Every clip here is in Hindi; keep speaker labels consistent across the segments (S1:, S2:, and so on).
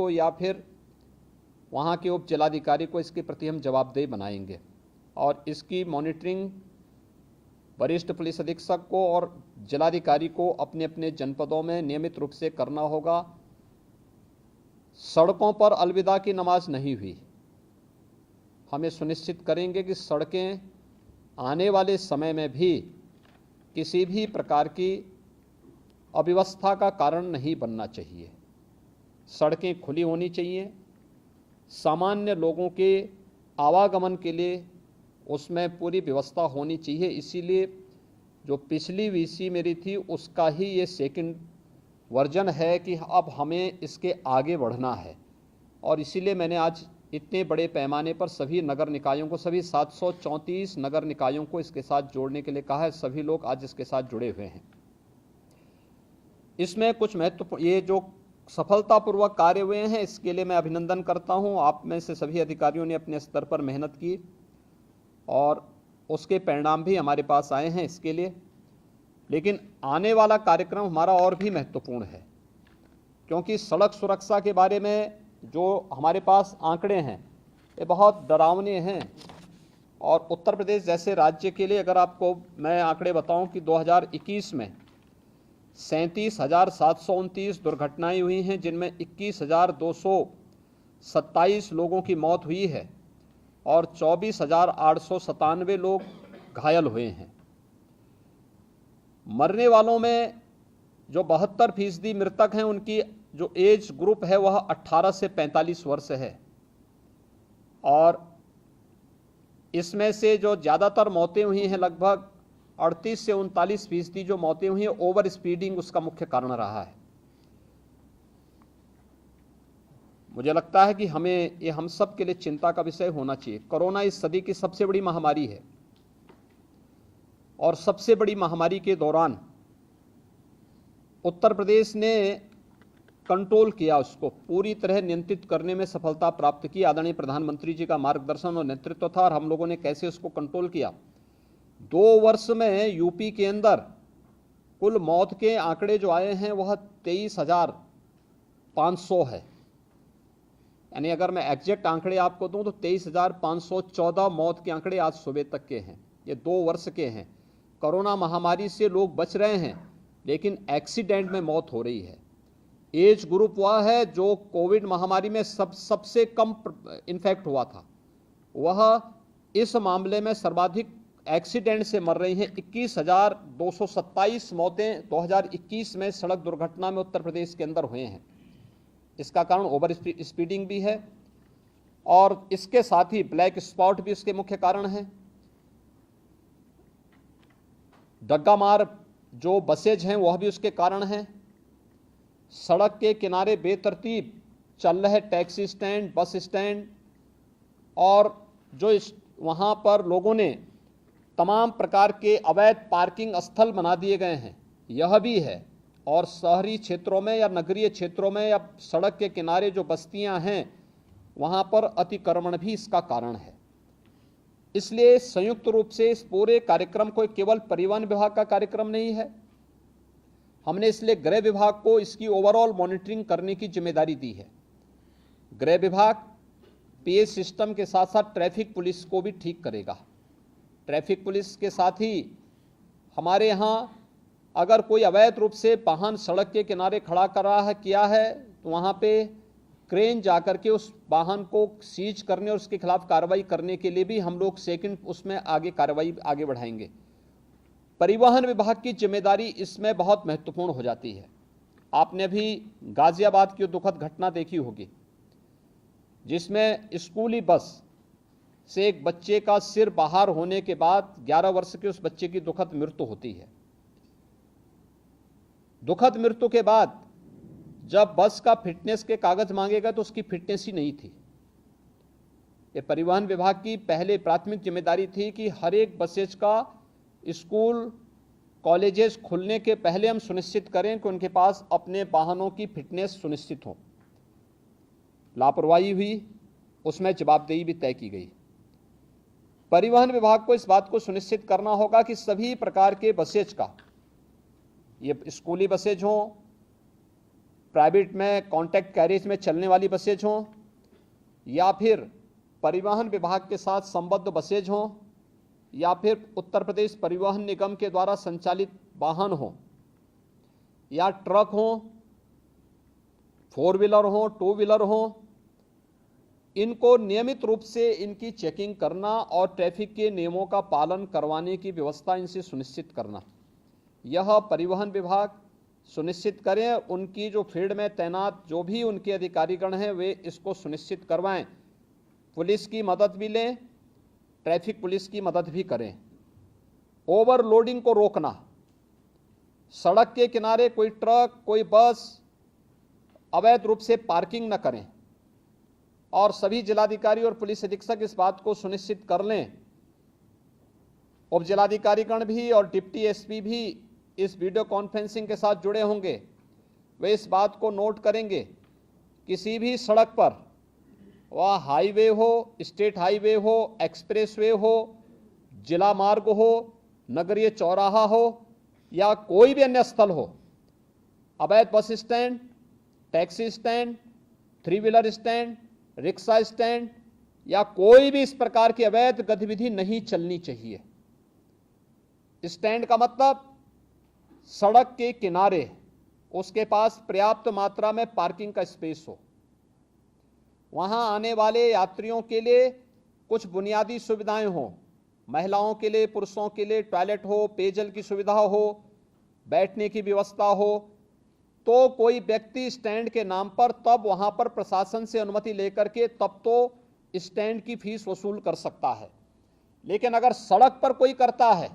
S1: को या फिर वहाँ के उप जिलाधिकारी को इसके प्रति हम जवाबदेह बनाएंगे और इसकी मॉनिटरिंग वरिष्ठ पुलिस अधीक्षक को और जिलाधिकारी को अपने अपने जनपदों में नियमित रूप से करना होगा। सड़कों पर अलविदा की नमाज नहीं हुई। हमें सुनिश्चित करेंगे कि सड़कें आने वाले समय में भी किसी भी प्रकार की अव्यवस्था का कारण नहीं बनना चाहिए। सड़कें खुली होनी चाहिए, सामान्य लोगों के आवागमन के लिए उसमें पूरी व्यवस्था होनी चाहिए। इसीलिए जो पिछली वीसी मेरी थी उसका ही ये सेकंड वर्जन है कि अब हमें इसके आगे बढ़ना है और इसीलिए मैंने आज इतने बड़े पैमाने पर सभी नगर निकायों को, सभी 734 नगर निकायों को इसके साथ जोड़ने के लिए कहा है। सभी लोग आज इसके साथ जुड़े हुए हैं। इसमें कुछ महत्वपूर्ण ये जो सफलतापूर्वक कार्य हुए हैं इसके लिए मैं अभिनंदन करता हूं। आप में से सभी अधिकारियों ने अपने स्तर पर मेहनत की और उसके परिणाम भी हमारे पास आए हैं इसके लिए। लेकिन आने वाला कार्यक्रम हमारा और भी महत्वपूर्ण है, क्योंकि सड़क सुरक्षा के बारे में जो हमारे पास आंकड़े हैं ये बहुत डरावने हैं। और उत्तर प्रदेश जैसे राज्य के लिए अगर आपको मैं आंकड़े बताऊं कि 2021 में 37,729 दुर्घटनाएं हुई हैं, जिनमें 21,227 लोगों की मौत हुई है और 24,897 लोग घायल हुए हैं। मरने वालों में जो 72% मृतक हैं उनकी जो एज ग्रुप है वह 18 से 45 वर्ष है और इसमें से जो ज़्यादातर मौतें हुई हैं लगभग 38 से 39% जो मौतें हुई हैं ओवर स्पीडिंग उसका मुख्य कारण रहा है। मुझे लगता है कि हमें ये हम सब के लिए चिंता का विषय होना चाहिए। कोरोना इस सदी की सबसे बड़ी महामारी है और सबसे बड़ी महामारी के दौरान उत्तर प्रदेश ने कंट्रोल किया, उसको पूरी तरह नियंत्रित करने में सफलता प्राप्त की। आदरणीय प्रधानमंत्री जी का मार्गदर्शन और नेतृत्व था और हम लोगों ने कैसे उसको कंट्रोल किया। 2 वर्ष में यूपी के अंदर कुल मौत के आंकड़े जो आए हैं वह 23,500 है। यानी अगर मैं एग्जैक्ट आंकड़े आपको दूं तो 23,514 मौत के आंकड़े आज सुबह तक के हैं। ये 2 वर्ष के हैं। कोरोना महामारी से लोग बच रहे हैं लेकिन एक्सीडेंट में मौत हो रही है। एज ग्रुप वह है जो कोविड महामारी में सबसे कम इन्फेक्ट हुआ था, वह इस मामले में सर्वाधिक एक्सीडेंट से मर रही हैं। 21,227 मौतें 2021 में सड़क दुर्घटना में उत्तर प्रदेश के अंदर हुए हैं। इसका कारण ओवर स्पीडिंग भी है और इसके साथ ही ब्लैक स्पॉट भी इसके मुख्य कारण हैं। डग्गा मार जो बसेज हैं वह भी उसके कारण हैं। सड़क के किनारे बेतरतीब चल रहे टैक्सी स्टैंड, बस स्टैंड और जो वहाँ पर लोगों ने तमाम प्रकार के अवैध पार्किंग स्थल बना दिए गए हैं, यह भी है। और शहरी क्षेत्रों में या नगरीय क्षेत्रों में या सड़क के किनारे जो बस्तियां हैं वहाँ पर अतिक्रमण भी इसका कारण है। इसलिए संयुक्त रूप से इस पूरे कार्यक्रम को केवल परिवहन विभाग का कार्यक्रम नहीं है, हमने इसलिए गृह विभाग को इसकी ओवरऑल मॉनिटरिंग करने की जिम्मेदारी दी है। गृह विभाग पीएस सिस्टम के साथ साथ ट्रैफिक पुलिस को भी ठीक करेगा। ट्रैफिक पुलिस के साथ ही हमारे यहाँ अगर कोई अवैध रूप से वाहन सड़क के किनारे खड़ा कर रहा है किया है तो वहाँ पे क्रेन जाकर के उस वाहन को सीज करने और उसके खिलाफ कार्रवाई करने के लिए भी हम लोग सेकंड उसमें आगे कार्रवाई आगे बढ़ाएंगे। परिवहन विभाग की जिम्मेदारी इसमें बहुत महत्वपूर्ण हो जाती है। आपने भी गाजियाबाद की दुखद घटना देखी होगी जिसमें स्कूली बस से एक बच्चे का सिर बाहर होने के बाद 11 वर्ष के उस बच्चे की दुखद मृत्यु होती है। दुखद मृत्यु के बाद जब बस का फिटनेस के कागज मांगेगा तो उसकी फिटनेस ही नहीं थी। ये परिवहन विभाग की पहले प्राथमिक जिम्मेदारी थी कि हर एक बसेज का स्कूल कॉलेजेस खुलने के पहले हम सुनिश्चित करें कि उनके पास अपने वाहनों की फिटनेस सुनिश्चित हो। लापरवाही हुई, उसमें जवाबदेही भी तय की गई। परिवहन विभाग को इस बात को सुनिश्चित करना होगा कि सभी प्रकार के बसेज का, ये स्कूली बसेज हों, प्राइवेट में कॉन्ट्रैक्ट कैरेज में चलने वाली बसेज हों या फिर परिवहन विभाग के साथ संबद्ध बसेज हों या फिर उत्तर प्रदेश परिवहन निगम के द्वारा संचालित वाहन हों या ट्रक हों, 4 व्हीलर हों, 2 व्हीलर हों, इनको नियमित रूप से इनकी चेकिंग करना और ट्रैफिक के नियमों का पालन करवाने की व्यवस्था इनसे सुनिश्चित करना, यह परिवहन विभाग सुनिश्चित करें। उनकी जो फील्ड में तैनात जो भी उनके अधिकारीगण हैं वे इसको सुनिश्चित करवाएं। पुलिस की मदद भी लें, ट्रैफिक पुलिस की मदद भी करें। ओवरलोडिंग को रोकना, सड़क के किनारे कोई ट्रक, कोई बस अवैध रूप से पार्किंग न करें और सभी जिलाधिकारी और पुलिस अधीक्षक इस बात को सुनिश्चित कर लें। उप जिलाधिकारीगण भी और डिप्टी एसपी भी इस वीडियो कॉन्फ्रेंसिंग के साथ जुड़े होंगे। वे इस बात को नोट करेंगे, किसी भी सड़क पर, वह हाईवे हो, स्टेट हाईवे हो, एक्सप्रेसवे हो, जिला मार्ग हो, नगरीय चौराहा हो या कोई भी अन्य स्थल हो, अवैध bus stand, taxi stand, 3 wheeler stand, rickshaw stand या कोई भी इस प्रकार की अवैध गतिविधि नहीं चलनी चाहिए। स्टैंड का मतलब सड़क के किनारे उसके पास पर्याप्त मात्रा में पार्किंग का स्पेस हो, वहां आने वाले यात्रियों के लिए कुछ बुनियादी सुविधाएं हो, महिलाओं के लिए, पुरुषों के लिए टॉयलेट हो, पेयजल की सुविधा हो, बैठने की व्यवस्था हो। तो कोई व्यक्ति स्टैंड के नाम पर तब वहां पर प्रशासन से अनुमति लेकर के तब तो स्टैंड की फीस वसूल कर सकता है। लेकिन अगर सड़क पर कोई करता है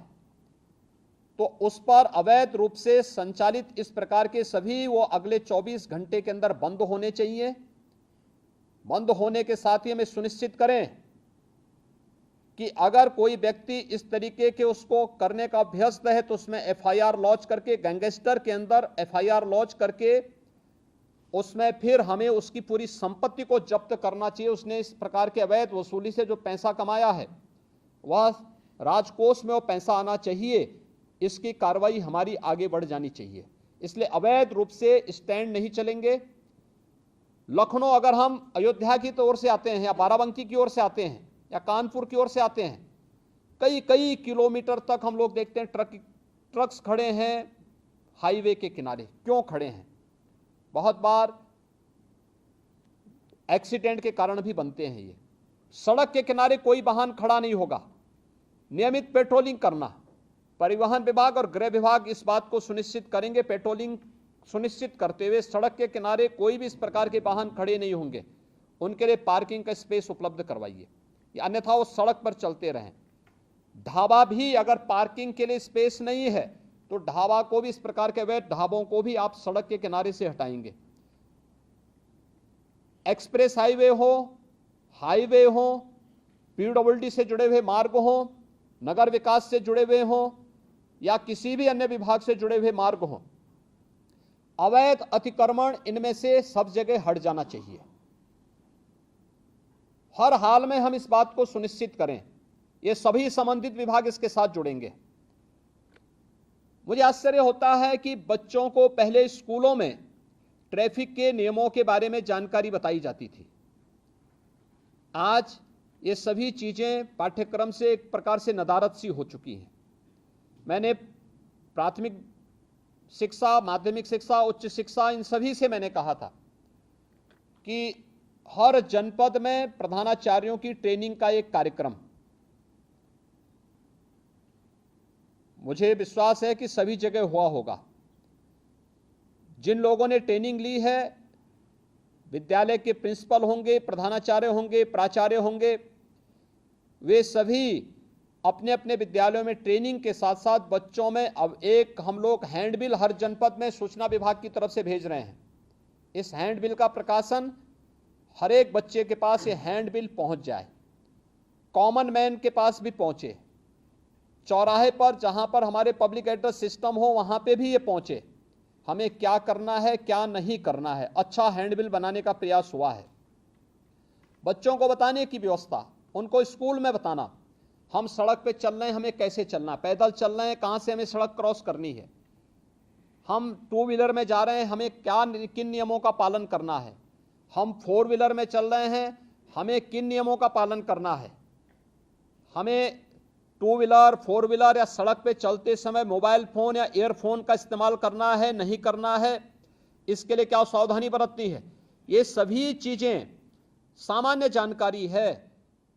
S1: तो उस पर अवैध रूप से संचालित इस प्रकार के सभी वो अगले 24 घंटे के अंदर बंद होने चाहिए। बंद होने के साथ ही हमें सुनिश्चित करें कि अगर कोई व्यक्ति इस तरीके के उसको करने का अभ्यस्त है तो उसमें एफआईआर लॉन्च करके, गैंगस्टर के अंदर एफआईआर लॉन्च करके उसमें फिर हमें उसकी पूरी संपत्ति को जब्त करना चाहिए। उसने इस प्रकार के अवैध वसूली से जो पैसा कमाया है वह राजकोष में वो पैसा आना चाहिए। इसकी कार्रवाई हमारी आगे बढ़ जानी चाहिए। इसलिए अवैध रूप से स्टैंड नहीं चलेंगे। लखनऊ अगर हम अयोध्या की ओर से आते हैं या बाराबंकी की ओर से आते हैं या कानपुर की ओर से आते हैं, कई कई किलोमीटर तक हम लोग देखते हैं ट्रक्स खड़े हैं हाईवे के किनारे। क्यों खड़े हैं? बहुत बार एक्सीडेंट के कारण भी बनते हैं। ये सड़क के किनारे कोई वाहन खड़ा नहीं होगा। नियमित पेट्रोलिंग करना, परिवहन विभाग और गृह विभाग इस बात को सुनिश्चित करेंगे। पेट्रोलिंग सुनिश्चित करते हुए सड़क के किनारे कोई भी इस प्रकार के वाहन खड़े नहीं होंगे, उनके लिए पार्किंग का स्पेस उपलब्ध करवाइए, अन्यथा वो सड़क पर चलते रहें। ढाबा भी अगर पार्किंग के लिए स्पेस नहीं है तो ढाबा को भी, इस प्रकार के अवैध ढाबों को भी आप सड़क के किनारे से हटाएंगे। एक्सप्रेस हाईवे हो, पीडब्ल्यूडी से जुड़े हुए मार्ग हो, नगर विकास से जुड़े हुए हो या किसी भी अन्य विभाग से जुड़े हुए मार्ग हो, अवैध अतिक्रमण इनमें से सब जगह हट जाना चाहिए। हर हाल में हम इस बात को सुनिश्चित करें। ये सभी संबंधित विभाग इसके साथ जुड़ेंगे। मुझे आश्चर्य होता है कि बच्चों को पहले स्कूलों में ट्रैफिक के नियमों के बारे में जानकारी बताई जाती थी। आज ये सभी चीजें पाठ्यक्रम से एक प्रकार से नदारद सी हो चुकी हैं। मैंने प्राथमिक शिक्षा, माध्यमिक शिक्षा, उच्च शिक्षा, इन सभी से मैंने कहा था कि हर जनपद में प्रधानाचार्यों की ट्रेनिंग का एक कार्यक्रम, मुझे विश्वास है कि सभी जगह हुआ होगा। जिन लोगों ने ट्रेनिंग ली है, विद्यालय के प्रिंसिपल होंगे, प्रधानाचार्य होंगे, प्राचार्य होंगे, वे सभी अपने अपने विद्यालयों में ट्रेनिंग के साथ साथ बच्चों में अब एक हम लोग हैंडबिल हर जनपद में सूचना विभाग की तरफ से भेज रहे हैं। इस हैंडबिल का प्रकाशन हर एक बच्चे के पास ये हैंडबिल पहुंच जाए, कॉमन मैन के पास भी पहुंचे, चौराहे पर जहां पर हमारे पब्लिक एड्रेस सिस्टम हो वहां पे भी ये पहुंचे। हमें क्या करना है, क्या नहीं करना है, अच्छा हैंडबिल बनाने का प्रयास हुआ है। बच्चों को बताने की व्यवस्था, उनको स्कूल में बताना, हम सड़क पे चल रहे हैं, हमें कैसे चलना, पैदल चल रहे हैं, कहां से हमें सड़क क्रॉस करनी है, हम टू व्हीलर में जा रहे हैं, हमें किन नियमों का पालन करना है, हम फोर व्हीलर में चल रहे हैं, हमें किन नियमों का पालन करना है, हमें टू व्हीलर फोर व्हीलर या सड़क पे चलते समय मोबाइल फ़ोन या ईयरफोन का इस्तेमाल करना है नहीं करना है, इसके लिए क्या सावधानी बरतनी है। ये सभी चीज़ें सामान्य जानकारी है।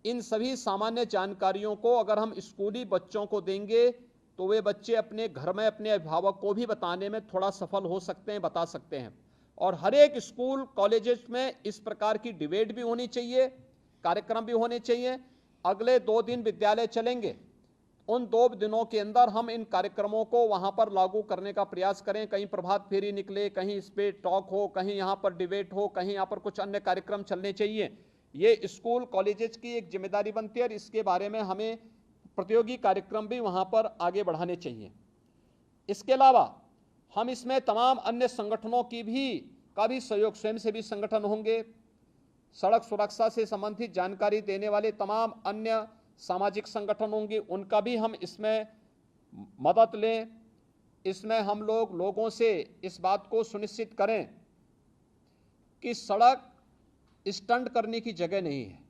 S1: इन सभी सामान्य जानकारियों को अगर हम स्कूली बच्चों को देंगे तो वे बच्चे अपने घर में अपने अभिभावक को भी बताने में थोड़ा सफल हो सकते हैं, बता सकते हैं। और हर एक स्कूल कॉलेजेस में इस प्रकार की डिबेट भी होनी चाहिए, कार्यक्रम भी होने चाहिए। अगले 2 दिन विद्यालय चलेंगे, उन 2 दिनों के अंदर हम इन कार्यक्रमों को वहां पर लागू करने का प्रयास करें। कहीं प्रभात फेरी निकले, कहीं इस पे टॉक हो, कहीं यहाँ पर डिबेट हो, कहीं यहाँ पर कुछ अन्य कार्यक्रम चलने चाहिए। ये स्कूल कॉलेजेस की एक जिम्मेदारी बनती है और इसके बारे में हमें प्रतियोगी कार्यक्रम भी वहां पर आगे बढ़ाने चाहिए। इसके अलावा हम इसमें तमाम अन्य संगठनों का भी सहयोग, स्वयंसेवी संगठन होंगे, सड़क सुरक्षा से संबंधित जानकारी देने वाले तमाम अन्य सामाजिक संगठन होंगे, उनका भी हम इसमें मदद लें। इसमें हम लोगों से इस बात को सुनिश्चित करें कि सड़क स्टंट करने की जगह नहीं है।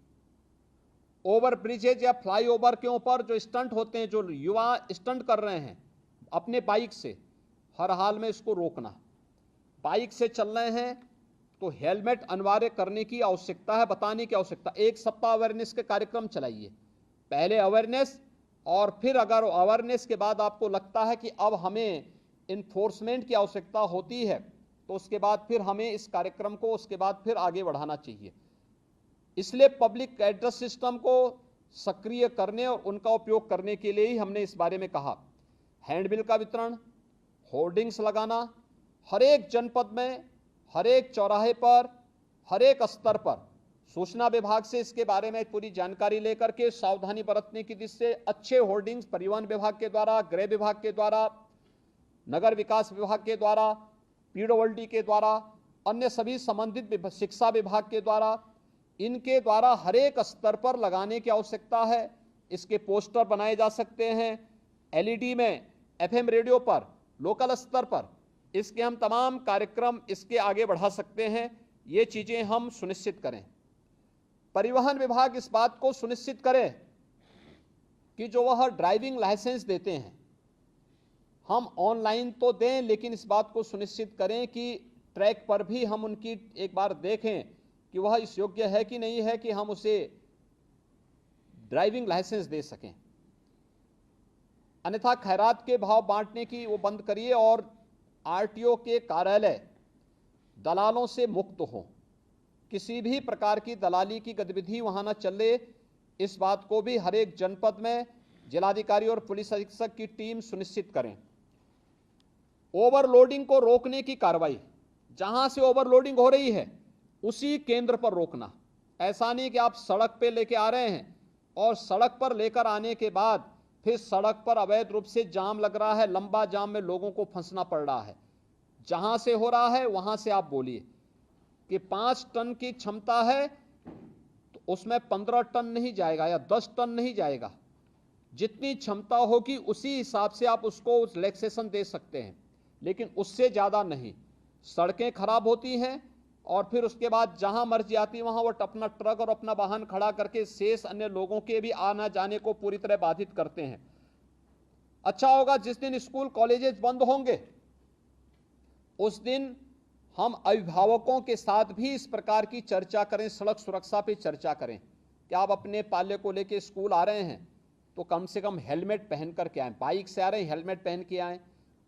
S1: ओवर ब्रिजेज या फ्लाईओवर के ऊपर जो स्टंट होते हैं, जो युवा स्टंट कर रहे हैं अपने बाइक से, हर हाल में इसको रोकना। बाइक से चल रहे हैं तो हेलमेट अनिवार्य करने की आवश्यकता है, बताने की आवश्यकता। 1 सप्ताह अवेयरनेस के कार्यक्रम चलाइए, पहले अवेयरनेस, और फिर अगर अवेयरनेस के बाद आपको लगता है कि अब हमें इन्फोर्समेंट की आवश्यकता होती है तो उसके बाद फिर हमें इस कार्यक्रम को उसके बाद फिर आगे बढ़ाना चाहिए। इसलिए पब्लिक एड्रेस सिस्टम को सक्रिय करने और उनका उपयोग करने के लिए ही हमने इस बारे में कहा। हैंडबिल का वितरण, होर्डिंग्स लगाना, हर एक जनपद में, हर एक चौराहे पर, हर एक स्तर पर सूचना विभाग से इसके बारे में पूरी जानकारी लेकर के सावधानी बरतने की दृष्टि से अच्छे होर्डिंग्स परिवहन विभाग के द्वारा, गृह विभाग के द्वारा, नगर विकास विभाग के द्वारा, पीडब्ल्यूडी के द्वारा, अन्य सभी संबंधित शिक्षा विभाग के द्वारा, इनके द्वारा हर एक स्तर पर लगाने की आवश्यकता है। इसके पोस्टर बनाए जा सकते हैं, एलईडी में, एफएम रेडियो पर, लोकल स्तर पर इसके हम तमाम कार्यक्रम इसके आगे बढ़ा सकते हैं। ये चीजें हम सुनिश्चित करें। परिवहन विभाग इस बात को सुनिश्चित करे कि जो वह ड्राइविंग लाइसेंस देते हैं हम ऑनलाइन तो दें, लेकिन इस बात को सुनिश्चित करें कि ट्रैक पर भी हम उनकी एक बार देखें कि वह इस योग्य है कि नहीं है कि हम उसे ड्राइविंग लाइसेंस दे सकें। अन्यथा खैरात के भाव बांटने की वो बंद करिए और आरटीओ के कार्यालय दलालों से मुक्त हो, किसी भी प्रकार की दलाली की गतिविधि वहां न चले। इस बात को भी हर एक जनपद में जिलाधिकारी और पुलिस अधीक्षक की टीम सुनिश्चित करें। ओवरलोडिंग को रोकने की कार्रवाई, जहां से ओवरलोडिंग हो रही है उसी केंद्र पर रोकना। ऐसा नहीं कि आप सड़क पे लेके आ रहे हैं और सड़क पर लेकर आने के बाद फिर सड़क पर अवैध रूप से जाम लग रहा है, लंबा जाम में लोगों को फंसना पड़ रहा है। जहां से हो रहा है वहां से आप बोलिए कि 5 टन की क्षमता है तो उसमें 15 टन नहीं जाएगा या 10 टन नहीं जाएगा। जितनी क्षमता होगी उसी हिसाब से आप उसको रिलैक्सेशन दे सकते हैं, लेकिन उससे ज़्यादा नहीं। सड़कें खराब होती हैं और फिर उसके बाद जहां मर्जी आती है वहां वो अपना ट्रक और अपना वाहन खड़ा करके शेष अन्य लोगों के भी आना जाने को पूरी तरह बाधित करते हैं। अच्छा होगा जिस दिन स्कूल कॉलेजेस बंद होंगे उस दिन हम अभिभावकों के साथ भी इस प्रकार की चर्चा करें, सड़क सुरक्षा पे चर्चा करें कि आप अपने पाले को लेके स्कूल आ रहे हैं तो कम से कम हेलमेट पहन करके आएँ। बाइक से आ रहे हैं हेलमेट पहन के आएँ,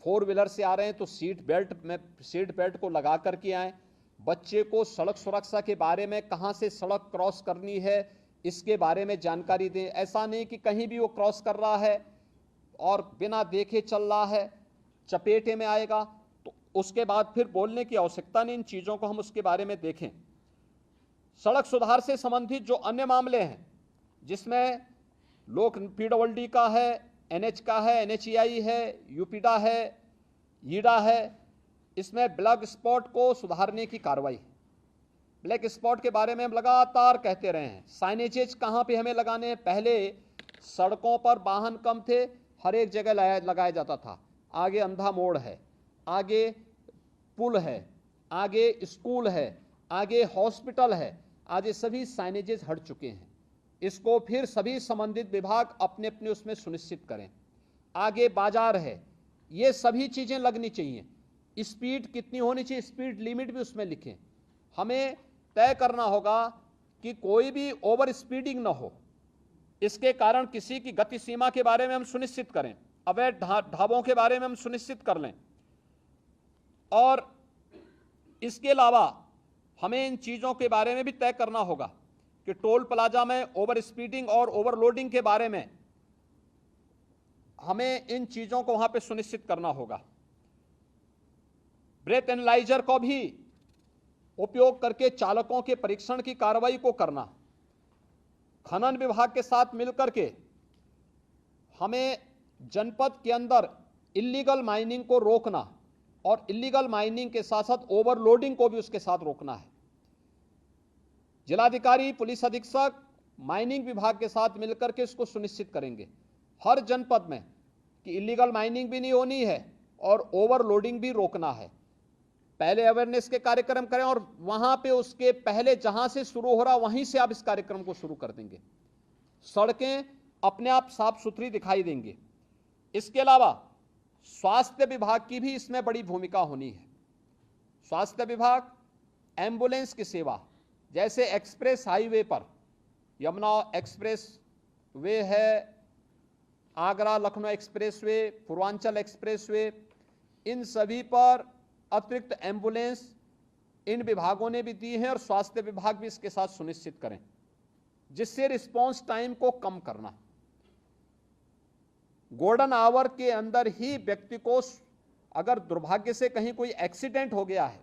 S1: 4 व्हीलर से आ रहे हैं तो सीट बेल्ट को लगा करके आएँ। बच्चे को सड़क सुरक्षा के बारे में, कहाँ से सड़क क्रॉस करनी है इसके बारे में जानकारी दें। ऐसा नहीं कि कहीं भी वो क्रॉस कर रहा है और बिना देखे चल रहा है, चपेटे में आएगा तो उसके बाद फिर बोलने की आवश्यकता नहीं। इन चीज़ों को हम उसके बारे में देखें। सड़क सुधार से संबंधित जो अन्य मामले हैं जिसमें लोक पीडब्ल्यूडी का है, एनएच का है, एनएचईआई है, यूपीडा है, ईडा है, इसमें ब्लैक स्पॉट को सुधारने की कार्रवाई। ब्लैक स्पॉट के बारे में हम लगातार कहते रहे हैं। साइनेजेज कहाँ पे हमें लगाने हैं? पहले सड़कों पर वाहन कम थे, हर एक जगह लगाया जाता था। आगे अंधा मोड़ है, आगे पुल है, आगे स्कूल है, आगे हॉस्पिटल है, आज ये सभी साइनेजेस हट चुके हैं। इसको फिर सभी संबंधित विभाग अपने अपने उसमें सुनिश्चित करें। आगे बाजार है, ये सभी चीजें लगनी चाहिए। स्पीड कितनी होनी चाहिए, स्पीड लिमिट भी उसमें लिखें। हमें तय करना होगा कि कोई भी ओवर स्पीडिंग ना हो, इसके कारण किसी की गति सीमा के बारे में हम सुनिश्चित करें, अवैध ढाबों के बारे में हम सुनिश्चित कर लें। और इसके अलावा हमें इन चीजों के बारे में भी तय करना होगा कि टोल प्लाजा में ओवर स्पीडिंग और ओवरलोडिंग के बारे में हमें इन चीजों को वहां पे सुनिश्चित करना होगा। ब्रेथ एनालाइजर को भी उपयोग करके चालकों के परीक्षण की कार्रवाई को करना। खनन विभाग के साथ मिलकर के हमें जनपद के अंदर इल्लीगल माइनिंग को रोकना और इल्लीगल माइनिंग के साथ साथ ओवरलोडिंग को भी उसके साथ रोकना है। जिलाधिकारी, पुलिस अधीक्षक माइनिंग विभाग के साथ मिलकर के इसको सुनिश्चित करेंगे हर जनपद में कि इल्लीगल माइनिंग भी नहीं होनी है और ओवरलोडिंग भी रोकना है। पहले अवेयरनेस के कार्यक्रम करें और वहां पे उसके पहले जहां से शुरू हो रहा वहीं से आप इस कार्यक्रम को शुरू कर देंगे। सड़कें अपने आप साफ सुथरी दिखाई देंगी। इसके अलावा स्वास्थ्य विभाग की भी इसमें बड़ी भूमिका होनी है। स्वास्थ्य विभाग एम्बुलेंस की सेवा, जैसे एक्सप्रेस हाईवे पर यमुना एक्सप्रेस वे है, Agra Lucknow expressway, Purvanchal expressway, इन सभी पर अतिरिक्त एम्बुलेंस इन विभागों ने भी दी है और स्वास्थ्य विभाग भी इसके साथ सुनिश्चित करें, जिससे रिस्पांस टाइम को कम करना। गोल्डन आवर के अंदर ही व्यक्ति को अगर दुर्भाग्य से कहीं कोई एक्सीडेंट हो गया है,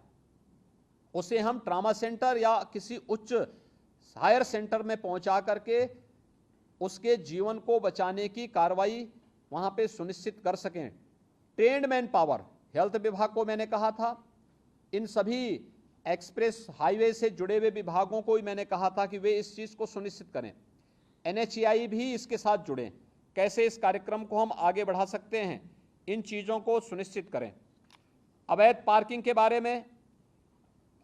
S1: उसे हम ट्रामा सेंटर या किसी उच्च हायर सेंटर में पहुंचा करके उसके जीवन को बचाने की कार्रवाई वहां पे सुनिश्चित कर सकें। ट्रेन्ड मैन पावर, हेल्थ विभाग को मैंने कहा था, इन सभी एक्सप्रेस हाईवे से जुड़े हुए विभागों को ही मैंने कहा था कि वे इस चीज को सुनिश्चित करें। NHAI भी इसके साथ जुड़ें, कैसे इस कार्यक्रम को हम आगे बढ़ा सकते हैं, इन चीजों को सुनिश्चित करें। अवैध पार्किंग के बारे में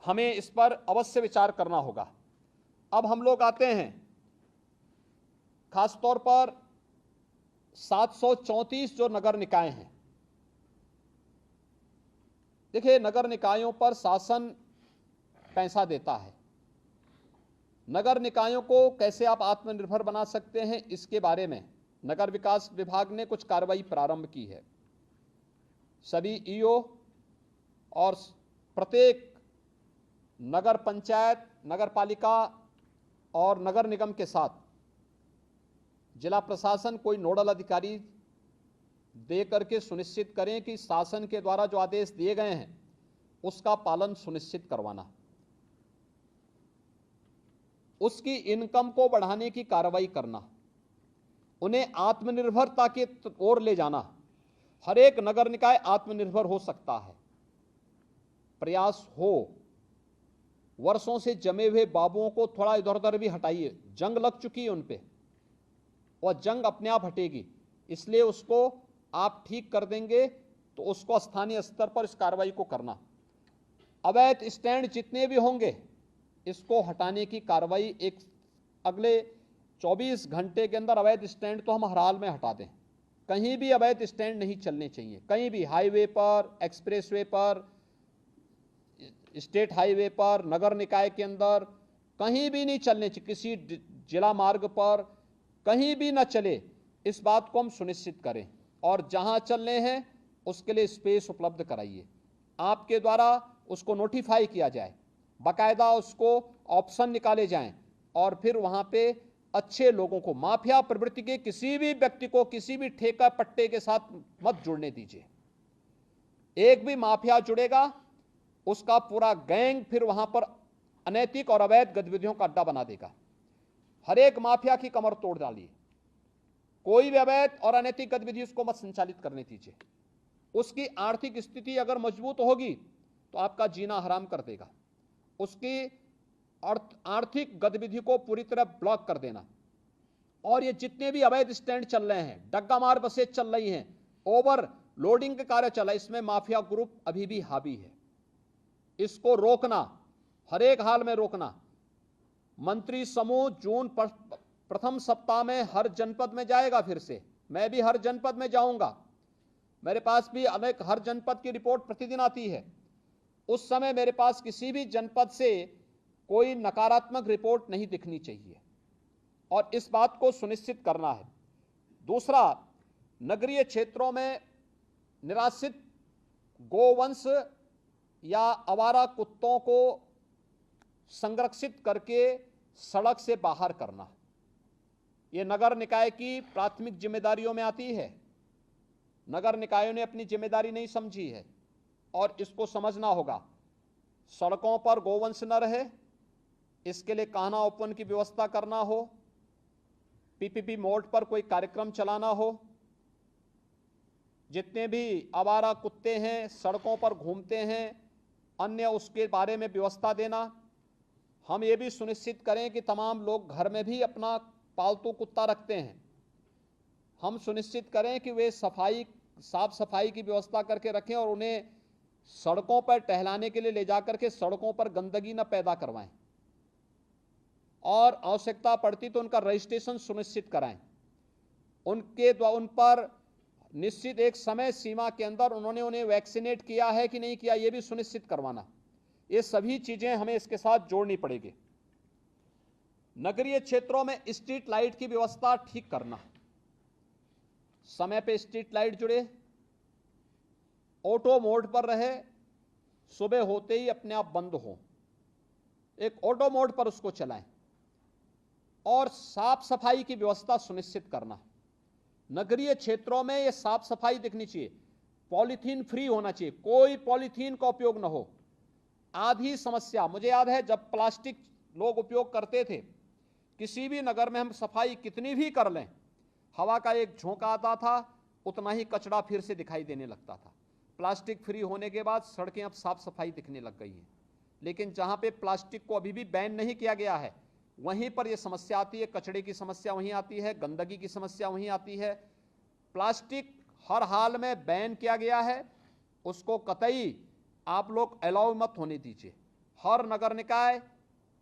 S1: हमें इस पर अवश्य विचार करना होगा। अब हम लोग आते हैं खासतौर पर 734 जो नगर निकाय हैं। देखिए, नगर निकायों पर शासन पैसा देता है। नगर निकायों को कैसे आप आत्मनिर्भर बना सकते हैं, इसके बारे में नगर विकास विभाग ने कुछ कार्रवाई प्रारंभ की है। सभी EO और प्रत्येक नगर पंचायत, नगर पालिका और नगर निगम के साथ जिला प्रशासन कोई नोडल अधिकारी दे करके सुनिश्चित करें कि शासन के द्वारा जो आदेश दिए गए हैं उसका पालन सुनिश्चित करवाना, उसकी इनकम को बढ़ाने की कार्रवाई करना, उन्हें आत्मनिर्भरता की ओर ले जाना। हर एक नगर निकाय आत्मनिर्भर हो सकता है, प्रयास हो। वर्षों से जमे हुए बाबुओं को थोड़ा इधर उधर भी हटाइए, जंग लग चुकी है उन पे और जंग अपने आप हटेगी, इसलिए उसको आप ठीक कर देंगे तो उसको स्थानीय स्तर पर इस कार्रवाई को करना। अवैध स्टैंड जितने भी होंगे इसको हटाने की कार्रवाई एक अगले 24 घंटे के अंदर अवैध स्टैंड तो हम हर हाल में हटा दें। कहीं भी अवैध स्टैंड नहीं चलने चाहिए, कहीं भी, हाईवे पर, एक्सप्रेसवे पर, स्टेट हाईवे पर, नगर निकाय के अंदर कहीं भी नहीं चलने चाहिए। किसी जिला मार्ग पर कहीं भी ना चले, इस बात को हम सुनिश्चित करें और जहां चलने हैं उसके लिए स्पेस उपलब्ध कराइए। आपके द्वारा उसको नोटिफाई किया जाए, बाकायदा उसको ऑप्शन निकाले जाएं और फिर वहां पे अच्छे लोगों को, माफिया प्रवृत्ति के किसी भी व्यक्ति को किसी भी ठेका पट्टे के साथ मत जुड़ने दीजिए। एक भी माफिया जुड़ेगा उसका पूरा गैंग फिर वहां पर अनैतिक और अवैध गतिविधियों का अड्डा बना देगा। हर एक माफिया की कमर तोड़ डालिए, कोई भी अवैध और अनैतिक गतिविधि उसको मत संचालित करने दीजिए। उसकी आर्थिक स्थिति अगर मजबूत होगी तो आपका जीना हराम कर देगा। उसकी आर्थिक गतिविधि को पूरी तरह ब्लॉक कर देना। और ये जितने भी अवैध स्टैंड चल रहे हैं, डग्गा मार बसें चल रही हैं, ओवर लोडिंग के कार्य चला, इसमें माफिया ग्रुप अभी भी हावी है। इसको रोकना, हर एक हाल में रोकना। मंत्री समूह जून प्रथम सप्ताह में हर जनपद में जाएगा। फिर से मैं भी हर जनपद में जाऊंगा। मेरे पास भी अनेक हर जनपद की रिपोर्ट प्रतिदिन आती है। उस समय मेरे पास किसी भी जनपद से कोई नकारात्मक रिपोर्ट नहीं दिखनी चाहिए और इस बात को सुनिश्चित करना है। दूसरा, नगरीय क्षेत्रों में निराश्रित गोवंश या आवारा कुत्तों को संरक्षित करके सड़क से बाहर करना, यह नगर निकाय की प्राथमिक जिम्मेदारियों में आती है। नगर निकायों ने अपनी जिम्मेदारी नहीं समझी है और इसको समझना होगा। सड़कों पर गोवंश न रहे, इसके लिए कान्हा ओपन की व्यवस्था करना हो, पीपीपी मोड पर कोई कार्यक्रम चलाना हो। जितने भी आवारा कुत्ते हैं, सड़कों पर घूमते हैं, अन्य उसके बारे में व्यवस्था देना। हम ये भी सुनिश्चित करें कि तमाम लोग घर में भी अपना पालतू कुत्ता रखते हैं। हम सुनिश्चित करें कि वे साफ सफाई की व्यवस्था करके रखें और उन्हें सड़कों पर टहलाने के लिए ले जाकर के सड़कों पर गंदगी न पैदा करवाएं और आवश्यकता पड़ती तो उनका रजिस्ट्रेशन सुनिश्चित कराएं। उन पर निश्चित एक समय सीमा के अंदर उन्होंने उन्हें वैक्सीनेट किया है कि नहीं किया, यह भी सुनिश्चित करवाना। ये सभी चीजें हमें इसके साथ जोड़नी पड़ेगी। नगरीय क्षेत्रों में स्ट्रीट लाइट की व्यवस्था ठीक करना, समय पे स्ट्रीट लाइट जुड़े, ऑटो मोड पर रहे, सुबह होते ही अपने आप बंद हो, एक ऑटो मोड पर उसको चलाएं और साफ सफाई की व्यवस्था सुनिश्चित करना। नगरीय क्षेत्रों में यह साफ सफाई दिखनी चाहिए, पॉलीथीन फ्री होना चाहिए, कोई पॉलीथीन का उपयोग न हो। आधी समस्या मुझे याद है, जब प्लास्टिक लोग उपयोग करते थे, किसी भी नगर में हम सफाई कितनी भी कर लें, हवा का एक झोंका आता था, उतना ही कचरा फिर से दिखाई देने लगता था। प्लास्टिक फ्री होने के बाद सड़कें अब साफ सफाई दिखने लग गई हैं, लेकिन जहां पे प्लास्टिक को अभी भी बैन नहीं किया गया है, वहीं पर यह समस्या आती है। कचरे की समस्या वहीं आती है, गंदगी की समस्या वहीं आती है। प्लास्टिक हर हाल में बैन किया गया है, उसको कतई आप लोग अलाउ मत होने दीजिए। हर नगर निकाय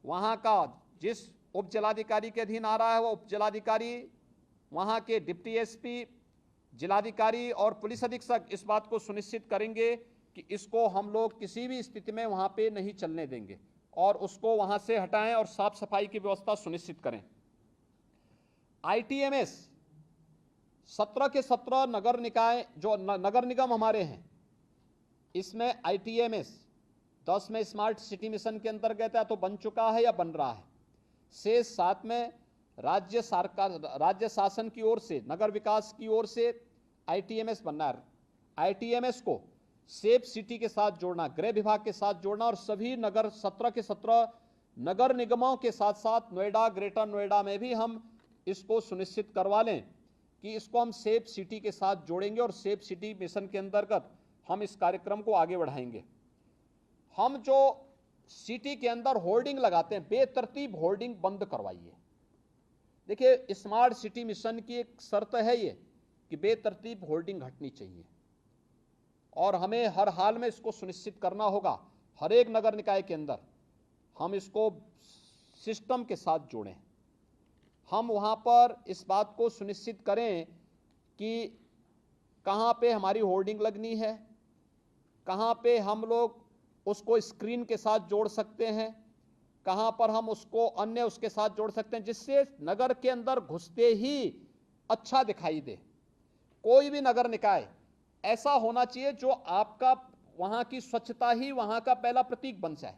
S1: वहां का जिस उप जिलाधिकारी के अधीन आ रहा है, वो उप जिलाधिकारी, वहां के डिप्टी एसपी, जिलाधिकारी और पुलिस अधीक्षक इस बात को सुनिश्चित करेंगे कि इसको हम लोग किसी भी स्थिति में वहां पे नहीं चलने देंगे और उसको वहां से हटाएं और साफ सफाई की व्यवस्था सुनिश्चित करें। आईटीएमएस 17 के 17 नगर निकाय जो नगर निगम हमारे हैं, इसमें आईटीएमएस 10 में स्मार्ट सिटी मिशन के अंतर्गत है तो बन चुका है या बन रहा है। से 7 में राज्य शासन की ओर से, नगर विकास की ओर से आईटीएमएस बनना है। आईटीएमएस को सेफ सिटी के साथ जोड़ना, गृह विभाग के साथ जोड़ना और सभी नगर 17 के 17 नगर निगमों के साथ साथ नोएडा, ग्रेटर नोएडा में भी हम इसको सुनिश्चित करवा लें कि इसको हम सेफ सिटी के साथ जोड़ेंगे और सेफ सिटी मिशन के अंतर्गत हम इस कार्यक्रम को आगे बढ़ाएंगे। हम जो सिटी के अंदर होर्डिंग लगाते हैं, बेतरतीब होर्डिंग बंद करवाइए। देखिए, स्मार्ट सिटी मिशन की एक शर्त है ये कि बेतरतीब होर्डिंग हटनी चाहिए और हमें हर हाल में इसको सुनिश्चित करना होगा। हर एक नगर निकाय के अंदर हम इसको सिस्टम के साथ जोड़ें। हम वहाँ पर इस बात को सुनिश्चित करें कि कहाँ पे हमारी होर्डिंग लगनी है, कहाँ पे हम लोग उसको स्क्रीन के साथ जोड़ सकते हैं, कहाँ पर हम उसको अन्य उसके साथ जोड़ सकते हैं, जिससे नगर के अंदर घुसते ही अच्छा दिखाई दे। कोई भी नगर निकाय ऐसा होना चाहिए जो आपका वहाँ की स्वच्छता ही वहाँ का पहला प्रतीक बन जाए।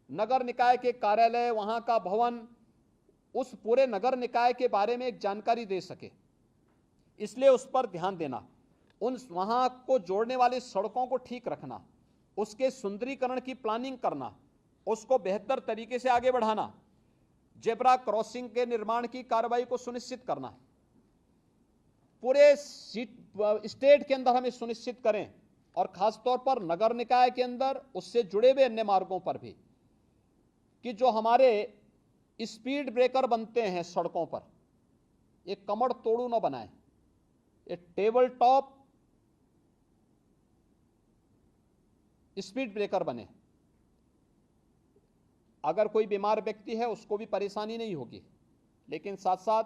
S1: नगर निकाय के कार्यालय, वहाँ का भवन उस पूरे नगर निकाय के बारे में एक जानकारी दे सके, इसलिए उस पर ध्यान देना। उन वहाँ को जोड़ने वाली सड़कों को ठीक रखना, उसके सुंदरीकरण की प्लानिंग करना, उसको बेहतर तरीके से आगे बढ़ाना, जेब्रा क्रॉसिंग के निर्माण की कार्रवाई को सुनिश्चित करना। पूरे स्टेट के अंदर हम सुनिश्चित करें और खासतौर पर नगर निकाय के अंदर उससे जुड़े हुए अन्य मार्गों पर भी कि जो हमारे स्पीड ब्रेकर बनते हैं सड़कों पर, एक कमर तोड़ू न बनाए, एक टेबल टॉप स्पीड ब्रेकर बने। अगर कोई बीमार व्यक्ति है उसको भी परेशानी नहीं होगी, लेकिन साथ साथ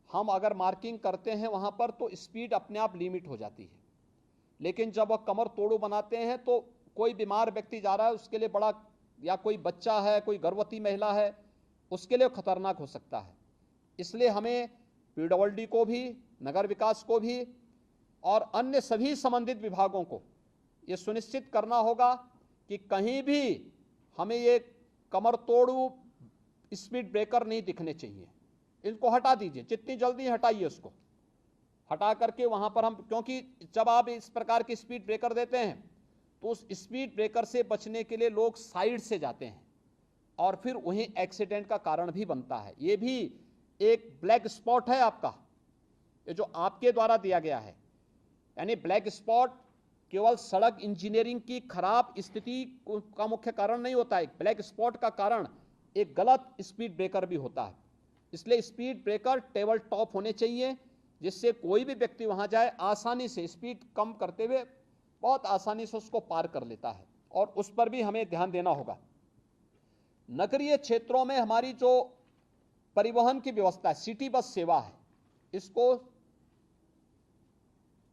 S1: हम अगर मार्किंग करते हैं वहां पर तो स्पीड अपने आप लिमिट हो जाती है। लेकिन जब वह कमर तोड़ू बनाते हैं तो कोई बीमार व्यक्ति जा रहा है उसके लिए बड़ा, या कोई बच्चा है, कोई गर्भवती महिला है, उसके लिए खतरनाक हो सकता है। इसलिए हमें पीडब्ल्यूडी को भी, नगर विकास को भी और अन्य सभी संबंधित विभागों को ये सुनिश्चित करना होगा कि कहीं भी हमें ये कमर तोड़ू स्पीड ब्रेकर नहीं दिखने चाहिए। इनको हटा दीजिए, जितनी जल्दी हटाइए उसको, हटा करके वहां पर हम, क्योंकि जब आप इस प्रकार की स्पीड ब्रेकर देते हैं तो उस स्पीड ब्रेकर से बचने के लिए लोग साइड से जाते हैं और फिर वहीं एक्सीडेंट का कारण भी बनता है। ये भी एक ब्लैक स्पॉट है आपका, ये जो आपके द्वारा दिया गया है। यानी ब्लैक स्पॉट केवल सड़क इंजीनियरिंग की खराब स्थिति का मुख्य कारण नहीं होता है, ब्लैक स्पॉट का कारण एक गलत स्पीड ब्रेकर भी होता है। इसलिए स्पीड ब्रेकर टेबल टॉप होने चाहिए, जिससे कोई भी व्यक्ति वहां जाए आसानी से स्पीड कम करते हुए बहुत आसानी से उसको पार कर लेता है, और उस पर भी हमें ध्यान देना होगा। नगरीय क्षेत्रों में हमारी जो परिवहन की व्यवस्था है, सिटी बस सेवा है, इसको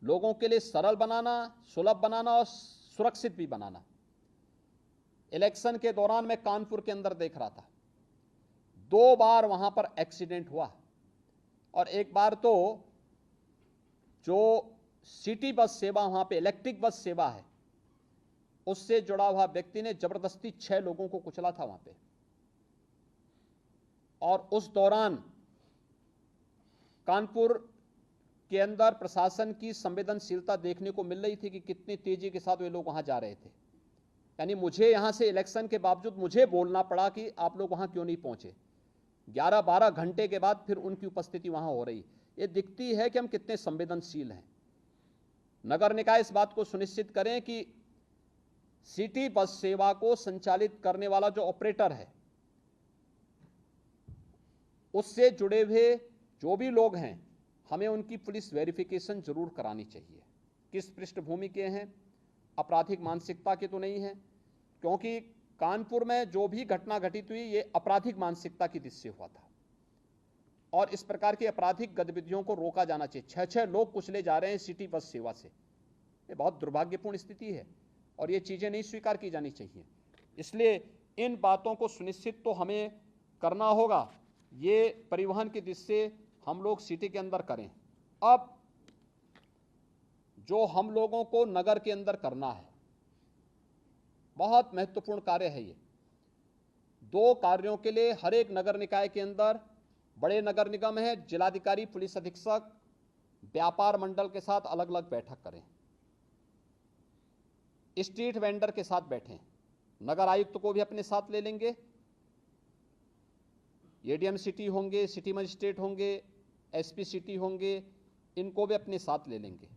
S1: लोगों के लिए सरल बनाना, सुलभ बनाना और सुरक्षित भी बनाना। इलेक्शन के दौरान मैं कानपुर के अंदर देख रहा था, 2 बार वहां पर एक्सीडेंट हुआ, और एक बार तो जो सिटी बस सेवा वहां पे इलेक्ट्रिक बस सेवा है उससे जुड़ा हुआ व्यक्ति ने जबरदस्ती 6 लोगों को कुचला था वहां पे। और उस दौरान कानपुर के अंदर प्रशासन की संवेदनशीलता देखने को मिल रही थी कि कितनी तेजी के साथ वे लोग वहां जा रहे थे। यानी मुझे यहां से इलेक्शन के बावजूद मुझे बोलना पड़ा कि आप लोग वहां क्यों नहीं पहुंचे। 11-12 घंटे के बाद फिर उनकी उपस्थिति वहां हो रही। ये दिखती है कि हम कितने संवेदनशील हैं। नगर निकाय इस बात को सुनिश्चित करें कि सिटी बस सेवा को संचालित करने वाला जो ऑपरेटर है, उससे जुड़े हुए जो भी लोग हैं, हमें उनकी पुलिस वेरिफिकेशन जरूर करानी चाहिए। किस पृष्ठभूमि के हैं, आपराधिक मानसिकता के तो नहीं है, क्योंकि कानपुर में जो भी घटना घटित हुई ये आपराधिक मानसिकता की दृष्टि से हुआ था, और इस प्रकार की आपराधिक गतिविधियों को रोका जाना चाहिए। 6-6 लोग कुचले जा रहे हैं सिटी बस सेवा से, ये बहुत दुर्भाग्यपूर्ण स्थिति है और ये चीजें नहीं स्वीकार की जानी चाहिए। इसलिए इन बातों को सुनिश्चित तो हमें करना होगा, ये परिवहन की दृष्टि से हम लोग सिटी के अंदर करें। अब जो हम लोगों को नगर के अंदर करना है, बहुत महत्वपूर्ण कार्य है ये। 2 कार्यों के लिए हर एक नगर निकाय के अंदर, बड़े नगर निगम है, जिलाधिकारी, पुलिस अधीक्षक, व्यापार मंडल के साथ अलग अलग बैठक करें, स्ट्रीट वेंडर के साथ बैठें, नगर आयुक्त को भी अपने साथ ले लेंगे, एडीएम सिटी होंगे, सिटी मजिस्ट्रेट होंगे, एसपी सिटी होंगे, इनको भी अपने साथ ले लेंगे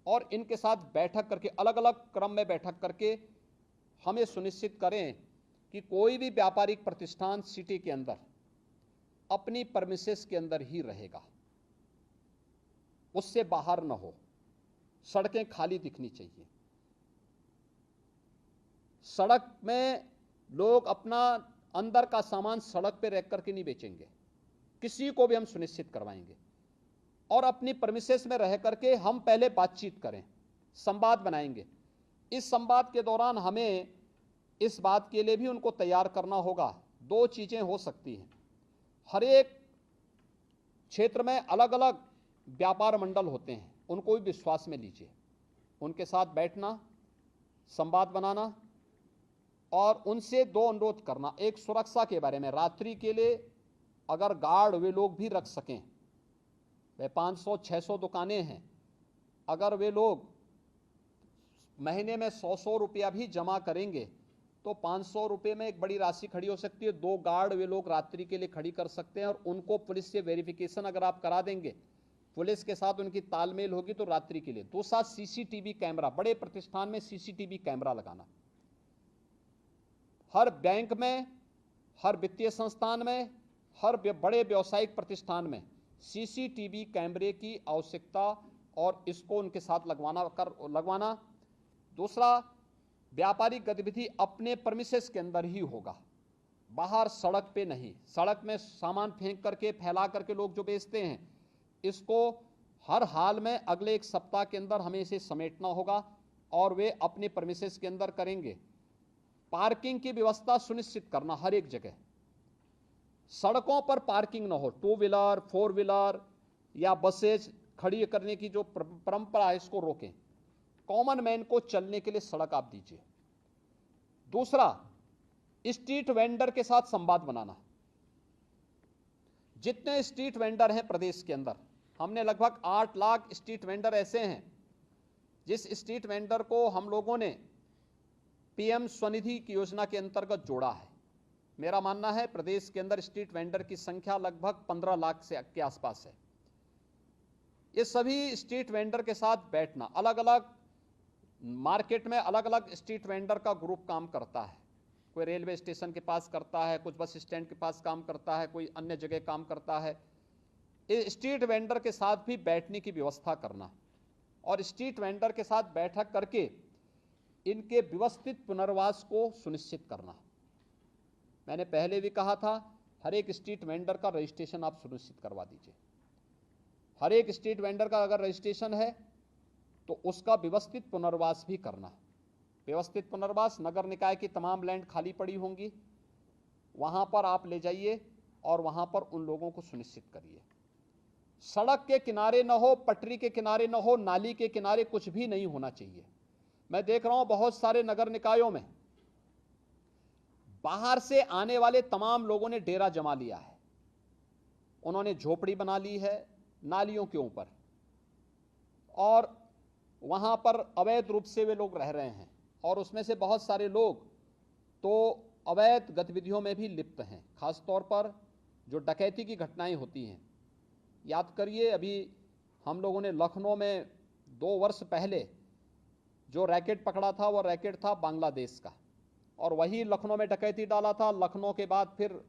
S1: और इनके साथ बैठक करके, अलग अलग क्रम में बैठक करके हमें सुनिश्चित करें कि कोई भी व्यापारिक प्रतिष्ठान सिटी के अंदर अपनी परमिसेस के अंदर ही रहेगा, उससे बाहर न हो। सड़कें खाली दिखनी चाहिए। सड़क में लोग अपना अंदर का सामान सड़क पे रख करके नहीं बेचेंगे, किसी को भी हम सुनिश्चित करवाएंगे। और अपनी परमिसेस में रह करके हम पहले बातचीत करें, संवाद बनाएंगे। इस संवाद के दौरान हमें इस बात के लिए भी उनको तैयार करना होगा। 2 चीजें हो सकती हैं, हर एक क्षेत्र में अलग अलग व्यापार मंडल होते हैं, उनको भी विश्वास में लीजिए, उनके साथ बैठना, संवाद बनाना और उनसे 2 अनुरोध करना। एक, सुरक्षा के बारे में, रात्रि के लिए अगर गार्ड वे लोग भी रख सकें, वे 500-600 दुकानें हैं, अगर वे लोग महीने में 100-100 रुपया भी जमा करेंगे तो 500 रुपये में एक बड़ी राशि खड़ी हो सकती है। 2 गार्ड वे लोग रात्रि के लिए खड़ी कर सकते हैं और उनको पुलिस से वेरिफिकेशन अगर आप करा देंगे, पुलिस के साथ उनकी तालमेल होगी तो रात्रि के लिए। दूसरा, सीसीटीवी कैमरा, बड़े प्रतिष्ठान में सीसीटीवी कैमरा लगाना। हर बैंक में, हर वित्तीय संस्थान में, हर बड़े व्यावसायिक प्रतिष्ठान में सीसीटीवी कैमरे की आवश्यकता और इसको उनके साथ लगवाना। दूसरा, व्यापारिक गतिविधि अपने प्रेमिसेस के अंदर ही होगा, बाहर सड़क पे नहीं। सड़क में सामान फेंक करके फैला करके लोग जो बेचते हैं, इसको हर हाल में अगले एक सप्ताह के अंदर हमें इसे समेटना होगा और वे अपने प्रेमिसेस के अंदर करेंगे। पार्किंग की व्यवस्था सुनिश्चित करना हर एक जगह, सड़कों पर पार्किंग ना हो, 2 व्हीलर 4 व्हीलर या बसेज खड़ी करने की जो परंपरा है इसको रोकें। कॉमन मैन को चलने के लिए सड़क आप दीजिए। दूसरा, स्ट्रीट वेंडर के साथ संवाद बनाना। जितने स्ट्रीट वेंडर हैं प्रदेश के अंदर, हमने लगभग 8 लाख स्ट्रीट वेंडर ऐसे हैं जिस स्ट्रीट वेंडर को हम लोगों ने पीएम स्वनिधि की योजना के अंतर्गत जोड़ा है। मेरा मानना है प्रदेश के अंदर स्ट्रीट वेंडर की संख्या लगभग 15 लाख से के आसपास है। ये सभी स्ट्रीट वेंडर के साथ बैठना, अलग अलग मार्केट में अलग अलग स्ट्रीट वेंडर का ग्रुप काम करता है। कोई रेलवे स्टेशन के पास करता है, कुछ बस स्टैंड के पास काम करता है, कोई अन्य जगह काम करता है। इस स्ट्रीट वेंडर के साथ भी बैठने की व्यवस्था करना और स्ट्रीट वेंडर के साथ बैठक करके इनके व्यवस्थित पुनर्वास को सुनिश्चित करना। मैंने पहले भी कहा था, हर एक स्ट्रीट वेंडर का रजिस्ट्रेशन आप सुनिश्चित करवा दीजिए। हर एक स्ट्रीट वेंडर का अगर रजिस्ट्रेशन है तो उसका व्यवस्थित पुनर्वास भी करना। व्यवस्थित पुनर्वास, नगर निकाय की तमाम लैंड खाली पड़ी होंगी, वहां पर आप ले जाइए और वहां पर उन लोगों को सुनिश्चित करिए। सड़क के किनारे न हो, पटरी के किनारे न हो, नाली के किनारे कुछ भी नहीं होना चाहिए। मैं देख रहा हूं बहुत सारे नगर निकायों में बाहर से आने वाले तमाम लोगों ने डेरा जमा लिया है, उन्होंने झोपड़ी बना ली है नालियों के ऊपर और वहां पर अवैध रूप से वे लोग रह रहे हैं और उसमें से बहुत सारे लोग तो अवैध गतिविधियों में भी लिप्त हैं। खासतौर पर जो डकैती की घटनाएं होती हैं, याद करिए अभी हम लोगों ने लखनऊ में 2 वर्ष पहले जो रैकेट पकड़ा था वो रैकेट था बांग्लादेश का, और वही लखनऊ में डकैती डाला था। लखनऊ के बाद फिर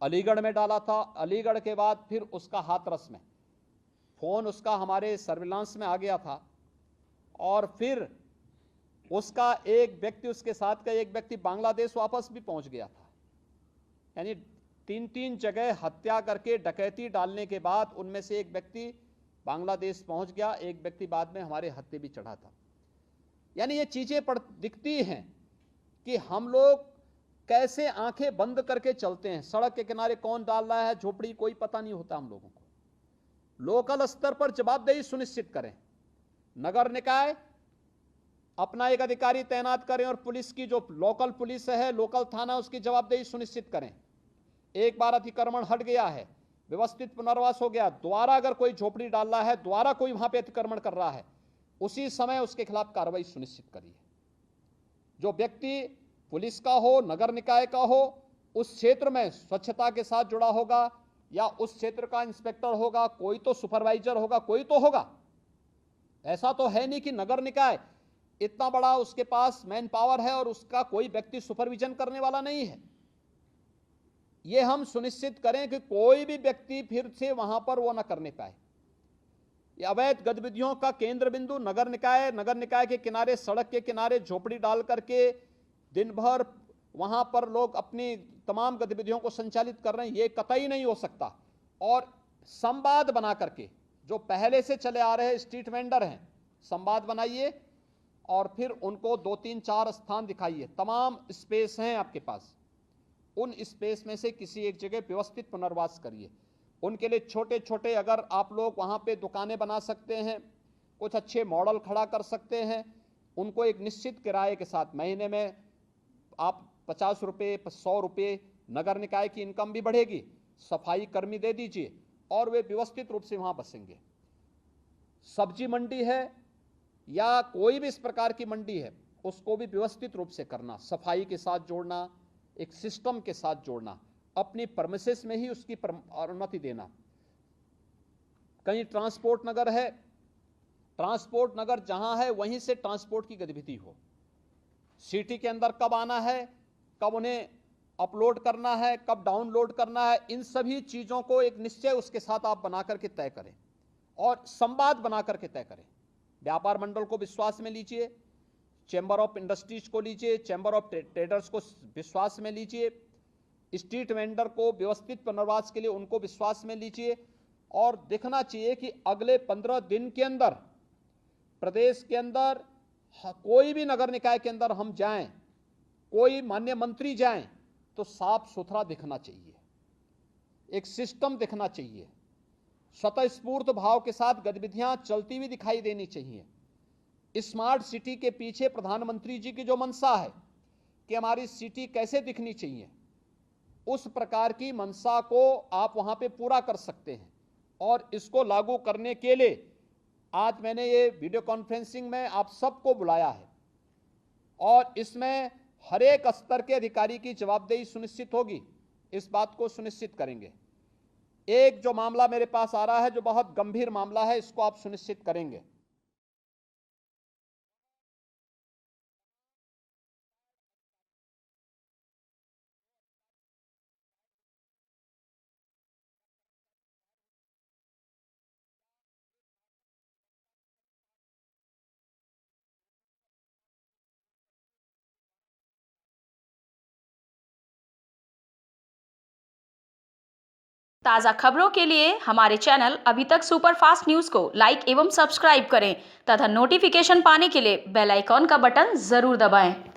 S1: अलीगढ़ में डाला था, अलीगढ़ के बाद फिर उसका हाथरस में, फोन उसका हमारे सर्विलांस में आ गया था और फिर उसका एक व्यक्ति, उसके साथ का एक व्यक्ति बांग्लादेश वापस भी पहुंच गया था। यानी 3 जगह हत्या करके डकैती डालने के बाद उनमें से एक व्यक्ति बांग्लादेश पहुंच गया, एक व्यक्ति बाद में हमारे हत्थे भी चढ़ा था। यानी ये चीजें दिखती हैं कि हम लोग कैसे आंखें बंद करके चलते हैं। सड़क के किनारे कौन डाल रहा है झोपड़ी, कोई पता नहीं होता हम लोगों को। लोकल स्तर पर जवाबदेही सुनिश्चित करें, नगर निकाय अपना एक अधिकारी तैनात करें और पुलिस की जो लोकल पुलिस है, लोकल थाना, उसकी जवाबदेही सुनिश्चित करें। एक बार अतिक्रमण हट गया है, व्यवस्थित पुनर्वास हो गया, दोबारा अगर कोई झोपड़ी डाल रहा है, दोबारा कोई वहां पे अतिक्रमण कर रहा है, उसी समय उसके खिलाफ कार्रवाई सुनिश्चित करिए। जो व्यक्ति पुलिस का हो, नगर निकाय का हो, उस क्षेत्र में स्वच्छता के साथ जुड़ा होगा या उस क्षेत्र का इंस्पेक्टर होगा, कोई तो सुपरवाइजर होगा, कोई तो होगा। ऐसा तो है नहीं कि नगर निकाय इतना बड़ा उसके पास मैन पावर है और उसका कोई व्यक्ति सुपरविजन करने वाला नहीं है। यह हम सुनिश्चित करें कि कोई भी व्यक्ति फिर से वहां पर वो ना करने पाए। अवैध गतिविधियों का केंद्र बिंदु नगर निकाय के किनारे, सड़क के किनारे झोपड़ी डाल करके दिन भर वहां पर लोग अपनी तमाम गतिविधियों को संचालित कर रहे हैं, ये कतई नहीं हो सकता। और संवाद बना करके, जो पहले से चले आ रहे स्ट्रीट वेंडर हैं, संवाद बनाइए और फिर उनको 2, 3, 4 स्थान दिखाइए। तमाम स्पेस हैं आपके पास, उन स्पेस में से किसी एक जगह व्यवस्थित पुनर्वास करिए। उनके लिए छोटे छोटे अगर आप लोग वहां पे दुकानें बना सकते हैं, कुछ अच्छे मॉडल खड़ा कर सकते हैं, उनको एक निश्चित किराए के साथ, महीने में आप 50 रुपये 100 रुपये, नगर निकाय की इनकम भी बढ़ेगी, सफाई कर्मी दे दीजिए और वे व्यवस्थित रूप से वहां बसेंगे। सब्जी मंडी है या कोई भी इस प्रकार की मंडी है, उसको भी व्यवस्थित रूप से करना, सफाई के साथ जोड़ना, एक सिस्टम के साथ जोड़ना, अपनी परमिसेस में ही उसकी अनुमति देना। कहीं ट्रांसपोर्ट नगर है, ट्रांसपोर्ट नगर जहां है वहीं से ट्रांसपोर्ट की गतिविधि हो। सिटी के अंदर कब आना है, कब उन्हें अपलोड करना है, कब डाउनलोड करना है, इन सभी चीजों को एक निश्चय उसके साथ आप बना करके तय करें और संवाद बना करके तय करें। व्यापार मंडल को विश्वास में लीजिए, चैम्बर ऑफ इंडस्ट्रीज को लीजिए, चैम्बर ऑफ ट्रेडर्स को विश्वास में लीजिए, स्ट्रीट वेंडर को व्यवस्थित पुनर्वास के लिए उनको विश्वास में लीजिए, और देखना चाहिए कि अगले 15 दिन के अंदर प्रदेश के अंदर कोई भी नगर निकाय के अंदर हम जाएं, कोई माननीय मंत्री जाएं, तो साफ सुथरा दिखना चाहिए, एक सिस्टम दिखना चाहिए, स्वतःस्फूर्त भाव के साथ गतिविधियां चलती हुई दिखाई देनी चाहिए। स्मार्ट सिटी के पीछे प्रधानमंत्री जी की जो मंशा है कि हमारी सिटी कैसे दिखनी चाहिए, उस प्रकार की मंशा को आप वहां पे पूरा कर सकते हैं। और इसको लागू करने के लिए आज मैंने ये वीडियो कॉन्फ्रेंसिंग में आप सबको बुलाया है, और इसमें हर एक स्तर के अधिकारी की जवाबदेही सुनिश्चित होगी, इस बात को सुनिश्चित करेंगे। एक जो मामला मेरे पास आ रहा है जो बहुत गंभीर मामला है, इसको आप सुनिश्चित करेंगे।
S2: ताज़ा खबरों के लिए हमारे चैनल अभी तक सुपरफास्ट न्यूज़ को लाइक एवं सब्सक्राइब करें तथा नोटिफिकेशन पाने के लिए बेल आइकॉन का बटन जरूर दबाएं।